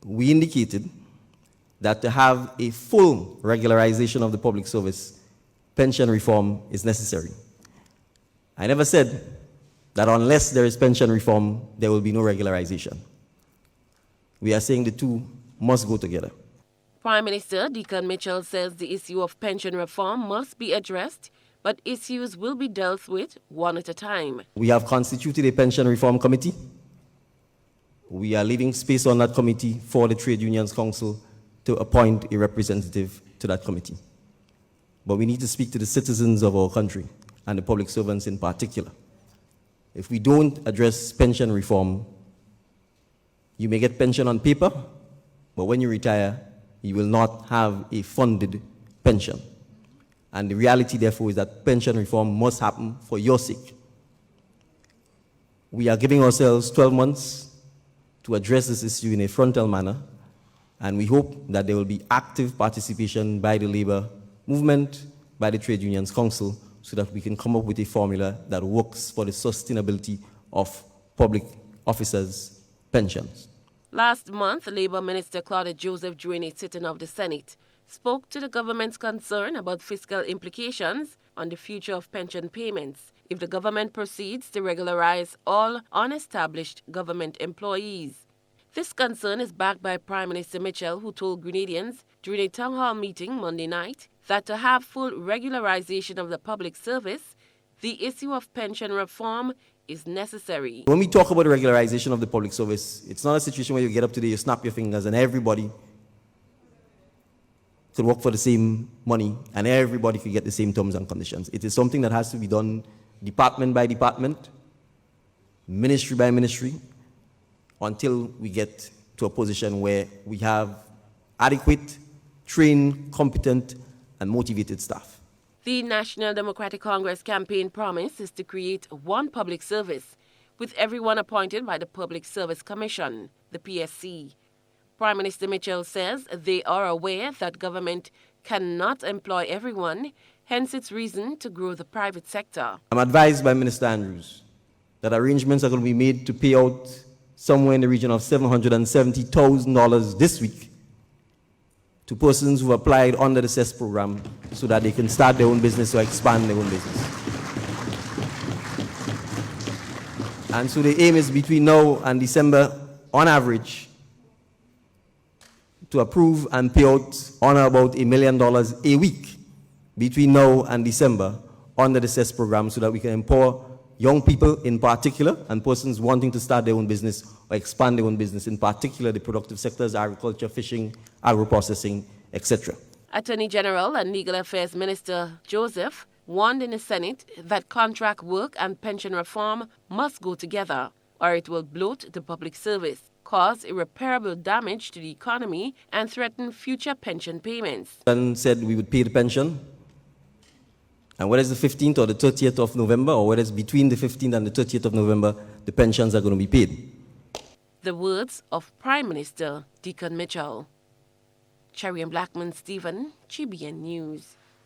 we indicated that to have a full regularization of the public service, pension reform is necessary. I never said that unless there is pension reform, there will be no regularization. We are saying the two must go together. Prime Minister Deacon Mitchell says the issue of pension reform must be addressed, but issues will be dealt with one at a time. We have constituted a pension reform committee. We are leaving space on that committee for the Trade Unions Council to appoint a representative to that committee. But we need to speak to the citizens of our country and the public servants in particular. If we don't address pension reform, you may get pension on paper, but when you retire, you will not have a funded pension. And the reality, therefore, is that pension reform must happen for your sake. We are giving ourselves 12 months to address this issue in a frontal manner, and we hope that there will be active participation by the labor movement, by the Trade Unions Council, so that we can come up with a formula that works for the sustainability of public officers' pensions. Last month, Labour Minister Claudette Joseph, during a sitting of the Senate, spoke to the government's concern about fiscal implications on the future of pension payments if the government proceeds to regularize all unestablished government employees. This concern is backed by Prime Minister Mitchell, who told Grenadians during a town hall meeting Monday night that to have full regularization of the public service, the issue of pension reform is necessary. When we talk about the regularization of the public service, it's not a situation where you get up today, you snap your fingers, and everybody could work for the same money, and everybody could get the same terms and conditions. It is something that has to be done department by department, ministry by ministry, until we get to a position where we have adequate, trained, competent, and motivated staff. The National Democratic Congress campaign promise is to create one public service, with everyone appointed by the Public Service Commission, the PSC. Prime Minister Mitchell says they are aware that government cannot employ everyone, hence its reason to grow the private sector. I'm advised by Minister Andrews that arrangements are going to be made to pay out somewhere in the region of $770,000 this week to persons who applied under the CES program so that they can start their own business or expand their own business. And so the aim is between now and December, on average, to approve and pay out on or about $1 million a week between now and December under the CES program so that we can empower young people in particular and persons wanting to start their own business or expand their own business, in particular the productive sectors, agriculture, fishing, agro-processing, etc. Attorney General and Legal Affairs Minister Joseph warned in the Senate that contract work and pension reform must go together, or it will bloat the public service, cause irreparable damage to the economy, and threaten future pension payments. And said we would pay the pension, and whether it's the 15th or the 30th of November, or whether it's between the 15th and the 30th of November, the pensions are going to be paid. The words of Prime Minister Deacon Mitchell. Cherry and Blackman Stephen, GBN News.